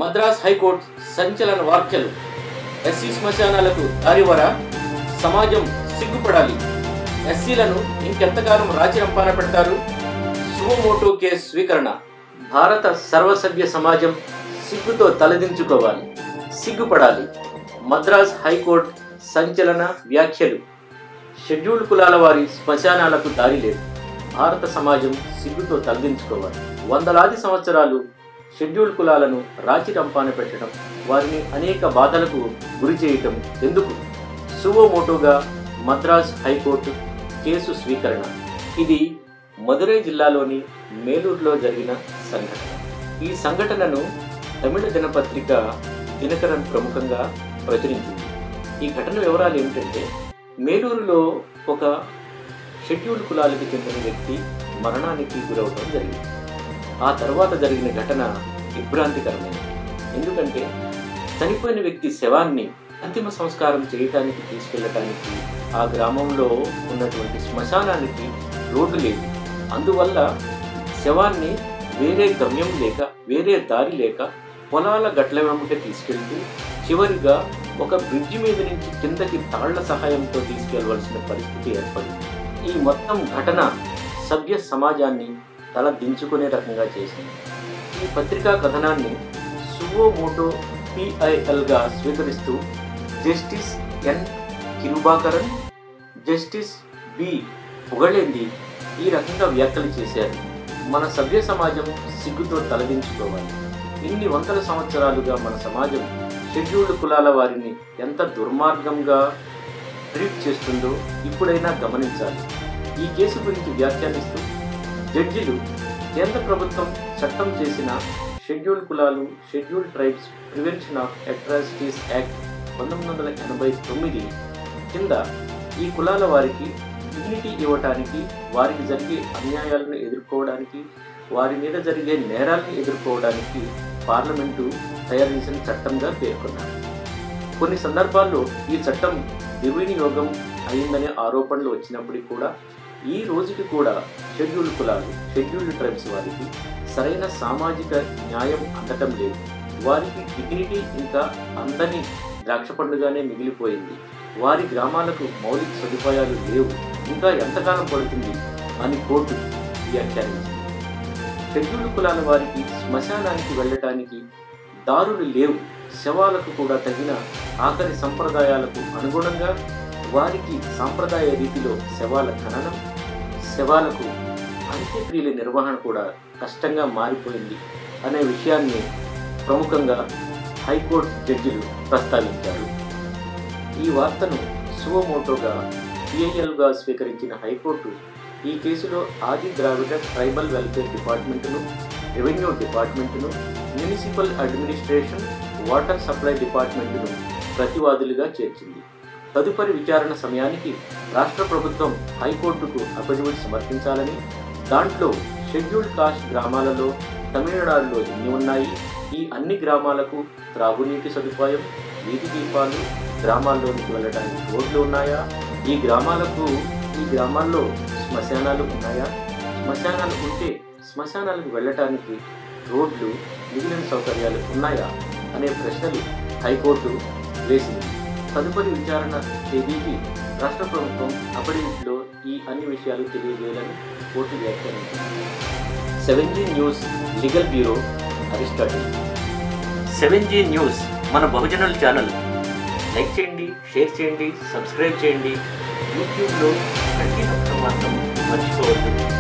Madras high court సంచలన వ్యాఖ్యలు. SC శ్మశానాలకు దారివరా, సమాజం సిగ్గుపడాలి. ఎస్సీలను ఇంకెంతకాలం రాచిరంపాన పెడతారు? సుమోటో కేసు స్వీకరణ. భారత సర్వసభ్య సమాజం సిగ్గుతో తలదించుకోవాలి, సిగ్గుపడాలి. మద్రాస్ హైకోర్టు సంచలన వ్యాఖ్యలు. షెడ్యూల్డ్ కులాల వారి శ్మశానాలకు దారి లేదు. భారత సమాజం సిగ్గుతో తలదించుకోవాలి. వందలాది సంవత్సరాలు షెడ్యూల్డ్ కులాలను రాచి రంపాన పెట్టడం, వారిని అనేక బాధలకు గురి చేయటం ఎందుకు? సువోమోటోగా మద్రాస్ హైకోర్టు కేసు స్వీకరణ. ఇది మదురై జిల్లాలోని మేలూరులో జరిగిన సంఘటన. ఈ సంఘటనను తమిళ దినపత్రిక దినకరన్ ప్రముఖంగా ప్రచురించింది. ఈ ఘటన వివరాలు ఏమిటంటే, మేలూరులో ఒక షెడ్యూల్డ్ కులాలకు చెందిన వ్యక్తి మరణానికి గురవడం జరిగింది. ఆ తర్వాత జరిగిన ఘటన విభ్రాంతికరమైనది. ఎందుకంటే చనిపోయిన వ్యక్తి శవాన్ని అంతిమ సంస్కారం చేయటానికి తీసుకెళ్ళటానికి ఆ గ్రామంలో ఉన్నటువంటి శ్మశానానికి రోడ్డు లేదు. అందువల్ల శవాన్ని వేరే గమ్యం లేక, వేరే దారి లేక పొలాల గట్ల వెంబట తీసుకెళ్తూ చివరిగా ఒక బ్రిడ్జి మీద నుంచి కిందకి తాళ్ల సహాయంతో తీసుకెళ్లవలసిన పరిస్థితి ఏర్పడింది. ఈ మొత్తం ఘటన సభ్య సమాజాన్ని తల దించుకునే రకంగా చేసింది. ఈ పత్రికా కథనాన్ని సువోమోటో PILగా స్వీకరిస్తూ justice N Kirubakaran, justice B Pugalendhi ఈ రకంగా వ్యాఖ్యలు చేశారు. మన సభ్య సమాజం సిగ్గుతో తలదించుకోవాలి. ఇన్ని వందల సంవత్సరాలుగా మన సమాజం షెడ్యూల్డ్ కులాల వారిని ఎంత దుర్మార్గంగా ట్రీట్ చేస్తుందో ఇప్పుడైనా గమనించాలి. ఈ కేసు గురించి వ్యాఖ్యానిస్తూ జడ్జిలు కేంద్ర ప్రభుత్వం చట్టం చేసిన షెడ్యూల్డ్ కులాలు, scheduled tribes prevention of atrocities act 1989 కింద ఈ కులాల వారికి డిగ్నిటీ ఇవ్వటానికి, వారికి జరిగే అన్యాయాలను ఎదుర్కోవడానికి, వారి మీద జరిగే నేరాలను ఎదుర్కోవడానికి పార్లమెంటు తయారు చేసిన చట్టంగా పేర్కొన్నారు. కొన్ని సందర్భాల్లో ఈ చట్టం దుర్వినియోగం అయిందనే ఆరోపణలు వచ్చినప్పటికీ కూడా ఈ రోజుకి కూడా షెడ్యూల్డ్ కులాలు, షెడ్యూల్డ్ ట్రైబ్స్ వారికి సరైన సామాజిక న్యాయం అందటం లేదు. వారికి డిగ్నిటీ ఇంకా అందని ద్రాక్ష పండుగానే మిగిలిపోయింది. వారి గ్రామాలకు మౌలిక సదుపాయాలు లేవు. ఇంకా ఎంతకాలం పడుతుంది అని కోర్టు వ్యాఖ్యానించింది. షెడ్యూల్డ్ కులాల వారికి శ్మశానానికి వెళ్ళటానికి దారులు లేవు. శవాలకు కూడా తగిన ఆఖరి సంప్రదాయాలకు అనుగుణంగా వారికి సాంప్రదాయ రీతిలో శవాల ఖననం, శవాలకు అంత్యక్రియల నిర్వహణ కూడా కష్టంగా మారిపోయింది అనే విషయాన్ని ప్రముఖంగా హైకోర్టు జడ్జిలు ప్రస్తావించారు. ఈ వార్తను సువోమోటోగా PILగా స్వీకరించిన హైకోర్టు ఈ కేసులో ఆది ద్రావిడ ట్రైబల్ వెల్ఫేర్ డిపార్ట్మెంటును, రెవెన్యూ డిపార్ట్మెంటును, మున్సిపల్ అడ్మినిస్ట్రేషన్, వాటర్ సప్లై డిపార్ట్మెంటును ప్రతివాదులుగా చేర్చింది. తదుపరి విచారణ సమయానికి రాష్ట్ర ప్రభుత్వం హైకోర్టుకు అఫిడవిట్ సమర్పించాలని, దాంట్లో షెడ్యూల్డ్ కాస్ట్ గ్రామాలలో తమిళనాడులో ఎన్ని ఉన్నాయి, ఈ అన్ని గ్రామాలకు త్రాగునీటి సదుపాయం, వీధి దీపాలు, గ్రామాల్లోనికి వెళ్ళడానికి రోడ్లు ఉన్నాయా, ఈ గ్రామాల్లో శ్మశానాలు ఉన్నాయా, శ్మశానాలు ఉంటే శ్మశానాలకు వెళ్ళటానికి రోడ్లు, మిగిలిన సౌకర్యాలు ఉన్నాయా అనే ప్రశ్నలు హైకోర్టు వేసింది. తదుపరి విచారణ తేదీకి రాష్ట్ర ప్రభుత్వం అఫిడవిట్లో ఈ అన్ని విషయాలు తెలియజేయాలని కోర్టు వ్యాఖ్యానించింది. 7G news legal bureau, Aristotle. 7G news మన బహుజనుల ఛానల్. లైక్ చేయండి, షేర్ చేయండి, సబ్స్క్రైబ్ చేయండి. యూట్యూబ్లో ప్రతి ఒక్క మాత్రం మర్చిపోవద్దు.